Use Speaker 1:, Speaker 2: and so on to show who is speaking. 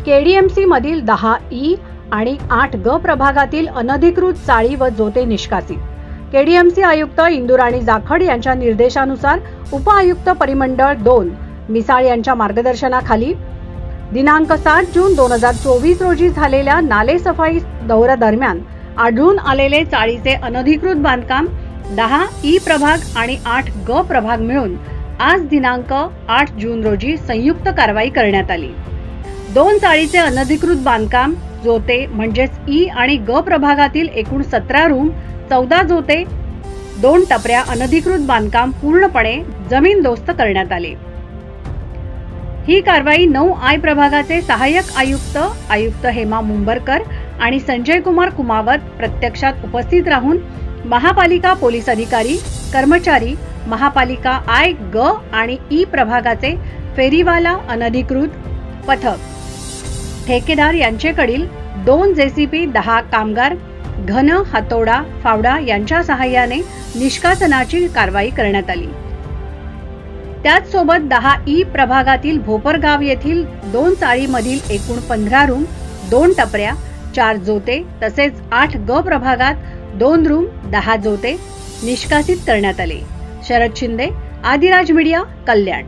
Speaker 1: KDMC मधील 10E आणि 8G प्रभागातील अनधिकृत चाळी व जोते निष्कासित। केडीएमसी आयुक्त इंदुराणी जाखड यांच्या निर्देशानुसार उपआयुक्त परिमंडळ 2 मिसाळ यांच्या मार्गदर्शनाखाली दिनांक 7 जून 2024 रोजी झालेल्या नाले सफाई दौऱ्यादरम्यान आढळून आलेले चाळीचे अनधिकृत बांधकाम 10E प्रभाग आणि 8G प्रभाग मिळून आज दिनांक 8 जून रोजी संयुक्त कारवाई करण्यात आली। 2 चाळीचे अनधिकृत बांधकाम जोते म्हणजेच E आणि G प्रभागातील एकूण 17 रूम, 14 जोते, 2 टपऱ्या अनधिकृत बांधकाम पूर्णपणे जमीनदोस्त करण्यात आले। ही कारवाई 9I प्रभागाचे सहाय्यक आयुक्त हेमा मुंबरकर आणि संजय कुमार कुमावत प्रत्यक्षात उपस्थित राहून महापालिका पोलीस अधिकारी, कर्मचारी, महापालिका I, G आणि E प्रभागाचे फेरीवाला अनधिकृत पथक, ठेकेदार यांच्याकडील 2 JCB, 10 कामगार, घन, हातोडा, फावडा यांच्या सहाय्याने निष्कासनाची कारवाई करण्यात आली। त्याचसोबत 10E प्रभागातील भोपरगाव येथील 2 चाळीमधील एकूण 15 रूम, 2 टपऱ्या, 4 जोते तसेच 8G प्रभागात 2 रूम, 10 जोते निष्कासित करण्यात आले। शरद शिंदे, आदिराज मीडिया, कल्याण।